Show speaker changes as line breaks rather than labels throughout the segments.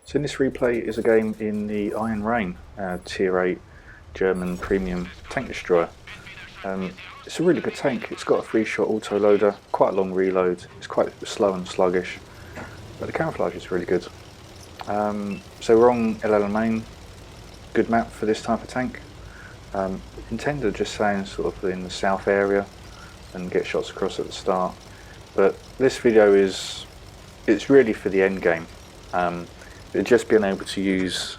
So in this replay is a game in the Iron Rain, Tier 8 German premium tank destroyer. It's a really good tank. It's got a 3-shot auto-loader, quite a long reload, it's quite slow and sluggish, but the camouflage is really good. So we're on El Alamein, good map for this type of tank. Intended just saying sort of in the south area and get shots across at the start, but this video it's really for the end game. Just being able to use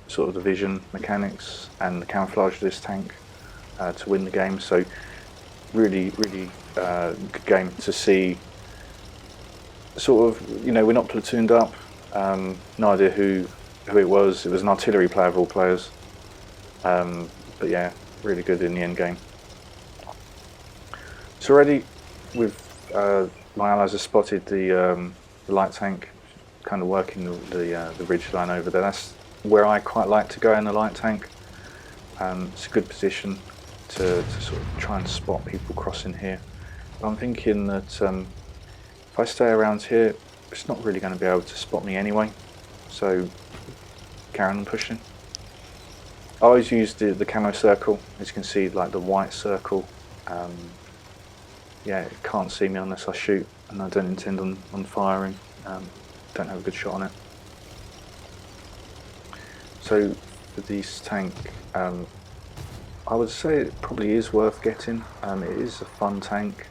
sort of the vision mechanics and the camouflage of this tank to win the game. So really good game to see. Sort of, you know, we're not platooned up. No idea who it was. It was an artillery player of all players. But yeah, really good in the end game. So already my allies have spotted the light tank, kind of working the ridge line over there. That's where I quite like to go in the light tank. It's a good position to sort of try and spot people crossing here. But I'm thinking that if I stay around here, it's not really going to be able to spot me anyway. So carry on pushing. I always use the camo circle. As you can see, like the white circle. Yeah, it can't see me unless I shoot, and I don't intend on firing. Don't have a good shot on it. So for this tank, I would say it probably is worth getting. It is a fun tank.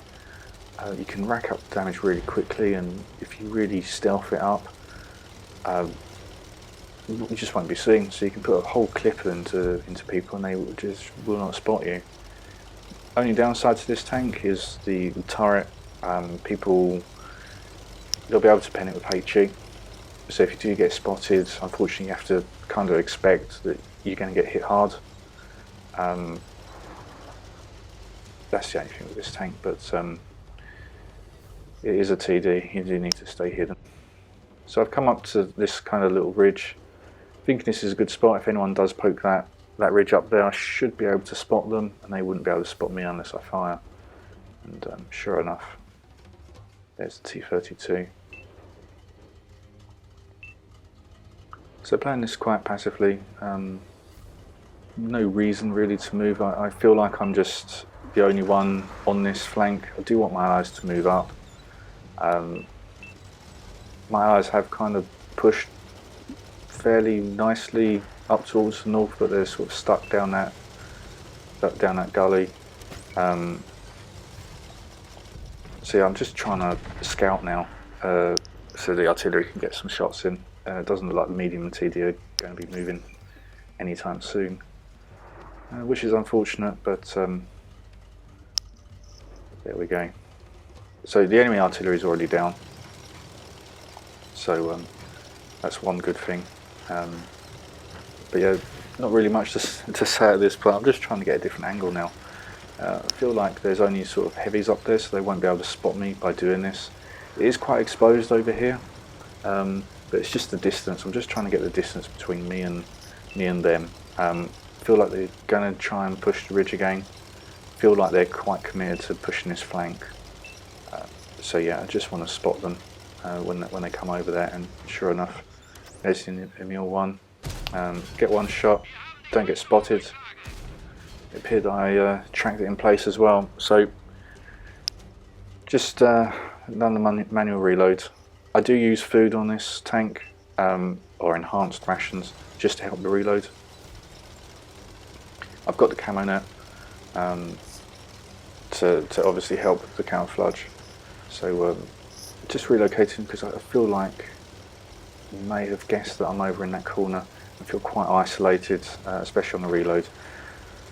You can rack up damage really quickly, and if you really stealth it up, you just won't be seen. So you can put a whole clip into people, and they just will not spot you. Only downside to this tank is the turret. They'll be able to pen it with HE. So if you do get spotted, unfortunately you have to kind of expect that you're going to get hit hard. That's the only thing with this tank, but it is a TD, you do need to stay hidden. So I've come up to this kind of little ridge, thinking this is a good spot. If anyone does poke that ridge up there, I should be able to spot them, and they wouldn't be able to spot me unless I fire. And sure enough, there's the T-32. So playing this quite passively, no reason really to move. I feel like I'm just the only one on this flank. I do want my allies to move up. My allies have kind of pushed fairly nicely up towards the north, but they're sort of stuck down that gully. So yeah, I'm just trying to scout now, so the artillery can get some shots in. It doesn't look like the medium and TD are going to be moving anytime soon, which is unfortunate, but there we go. So the enemy artillery is already down, so that's one good thing. But yeah, not really much to say at this point. I'm just trying to get a different angle now. I feel like there's only sort of heavies up there, so they won't be able to spot me by doing this. It is quite exposed over here, but it's just the distance. I'm just trying to get the distance between me and them. Feel like they're going to try and push the ridge again. Feel like they're quite committed to pushing this flank. So yeah, I just want to spot them when they come over there, and sure enough, there's the Emil one. Get one shot, don't get spotted. It appeared I tracked it in place as well. So just done the manual reload. I do use food on this tank, or enhanced rations, just to help the reload. I've got the camo net to obviously help the camouflage. So just relocating because I feel like you may have guessed that I'm over in that corner. I feel quite isolated, especially on the reload.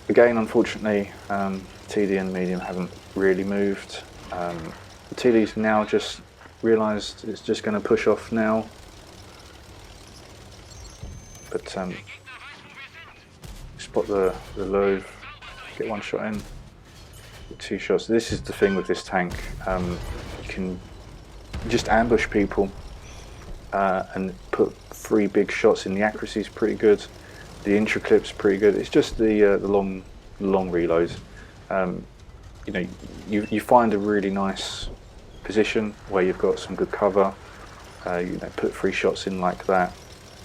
Again, unfortunately, TD and medium haven't really moved. The TD's now just realised it's just going to push off now. But spot the low, get one shot in, get 2 shots. This is the thing with this tank. You can just ambush people and put 3 big shots in. The accuracy is pretty good. The intra-clip's pretty good. It's just the long reloads. You know, you find a really nice position where you've got some good cover, put 3 shots in like that,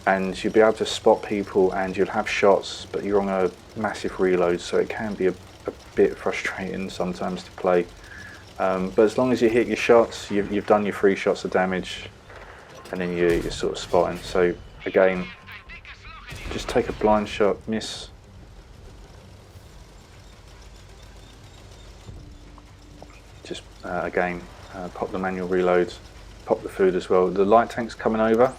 and you'll be able to spot people and you'll have shots, but you're on a massive reload, so it can be a bit frustrating sometimes to play. But as long as you hit your shots, you've done your 3 shots of damage, and then you're sort of spotting. So again, just take a blind shot, miss. Just again, pop the manual reload, pop the food as well. The light tank's coming over.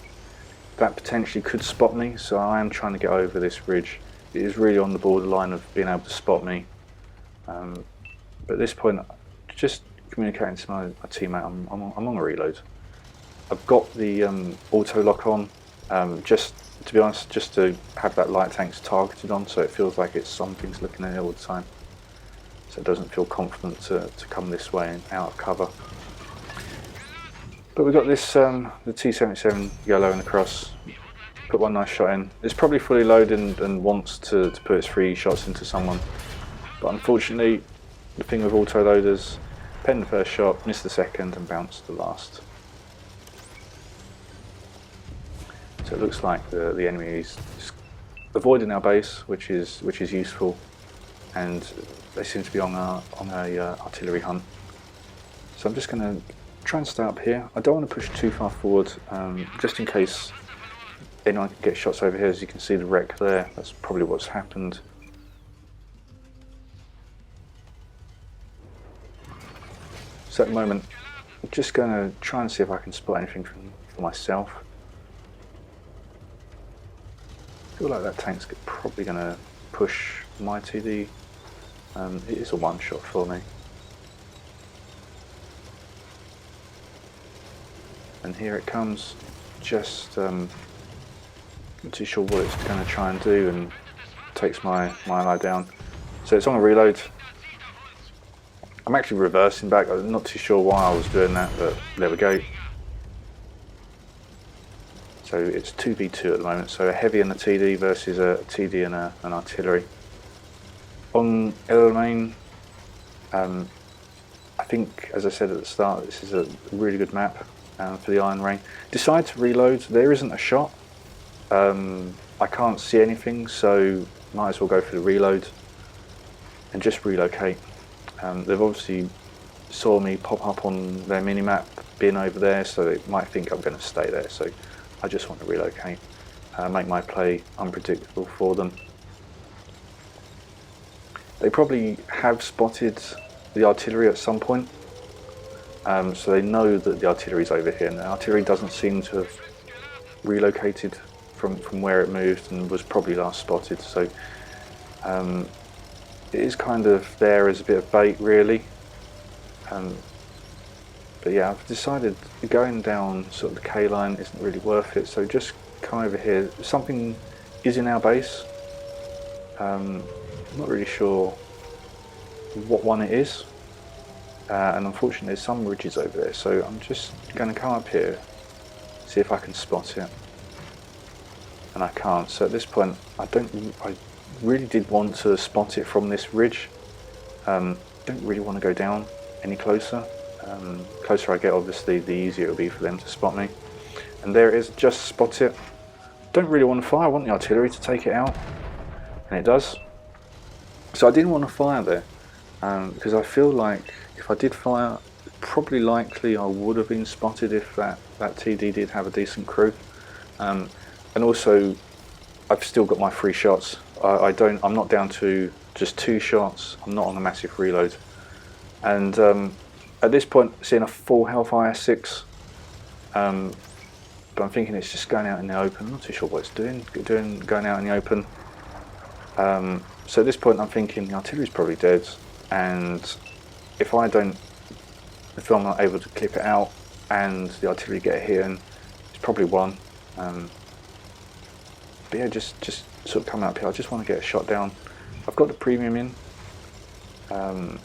That potentially could spot me, so I am trying to get over this ridge. It is really on the borderline of being able to spot me. But at this point, just communicating to my teammate, I'm on a reload. I've got the auto lock on, just to be honest, just to have that light tanks targeted on, so it feels like it's something's looking at it all the time. So it doesn't feel confident to come this way and out of cover. But we've got this, the T-77 yellow in the cross. Put one nice shot in. It's probably fully loaded and wants to put its 3 shots into someone. But unfortunately, the thing with auto loaders, pen the first shot, miss the second, and bounce the last. So it looks like the enemy is avoiding our base, which is useful, and they seem to be on a artillery hunt. So I'm just going to try and stay up here. I don't want to push too far forward, just in case anyone can get shots over here. As you can see the wreck there, that's probably what's happened. So at the moment, I'm just going to try and see if I can spot anything for myself. I feel like that tank's probably going to push my TD. It is a 1 shot for me. And here it comes. Just not too sure what it's going to try and do, and takes my ally down. So it's on a reload. I'm actually reversing back. I'm not too sure why I was doing that, but there we go. So it's 2v2 at the moment, so a heavy and a TD versus a TD and an artillery. On El Alamein, I think, as I said at the start, this is a really good map for the Iron Rain. Decide to reload. There isn't a shot. I can't see anything, so might as well go for the reload and just relocate. They've obviously saw me pop up on their mini-map being over there, so they might think I'm going to stay there, so I just want to relocate, make my play unpredictable for them. They probably have spotted the artillery at some point, so they know that the artillery's over here, and the artillery doesn't seem to have relocated from where it moved and was probably last spotted, so it is kind of there as a bit of bait, really. But yeah, I've decided going down sort of the K line isn't really worth it, so just come over here. Something is in our base. I'm not really sure what one it is, and unfortunately there's some ridges over there, so I'm just going to come up here, see if I can spot it, and I can't. So at this point, I really did want to spot it from this ridge. Don't really want to go down any closer. Closer I get, obviously, the easier it'll be for them to spot me. And there it is, just spot it. Don't really want to fire, I want the artillery to take it out, and it does. So I didn't want to fire there, because I feel like if I did fire, probably likely I would have been spotted if that TD did have a decent crew. And also, I've still got my 3 shots. I'm not down to just 2 shots. I'm not on a massive reload. And at this point, seeing a full health IS-6, but I'm thinking it's just going out in the open. I'm not too sure what it's doing going out in the open. So at this point, I'm thinking the artillery's probably dead, and if I'm not able to clip it out and the artillery get hit in, it's probably won. But yeah, just sort of coming up here, I just want to get a shot down. I've got the premium in, but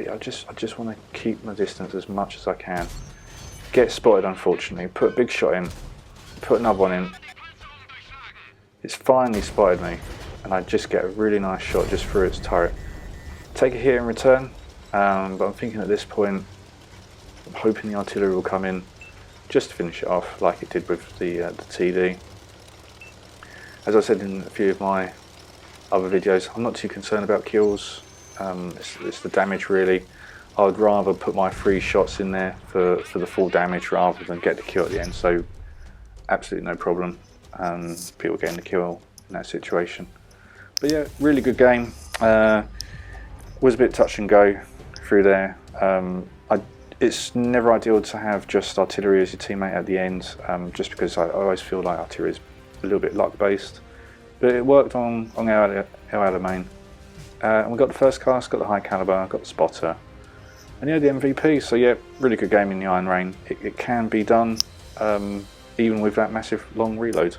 yeah, I just want to keep my distance as much as I can. Get spotted, unfortunately. Put a big shot in, put another one in. It's finally spotted me, and I just get a really nice shot just through its turret. Take a hit in return, but I'm thinking at this point, I'm hoping the artillery will come in just to finish it off like it did with the TD. As I said in a few of my other videos, I'm not too concerned about kills. It's the damage really. I would rather put my 3 shots in there for the full damage rather than get the kill at the end. So absolutely no problem. People getting the kill in that situation. But yeah, really good game. Was a bit touch and go through there. It's never ideal to have just artillery as your teammate at the end, just because I always feel like artillery is a little bit luck based. But it worked on El Alamein. And we got the first class, got the high caliber, got the spotter, and yeah, the MVP. So yeah, really good game in the Iron Rain. It can be done even with that massive long reload.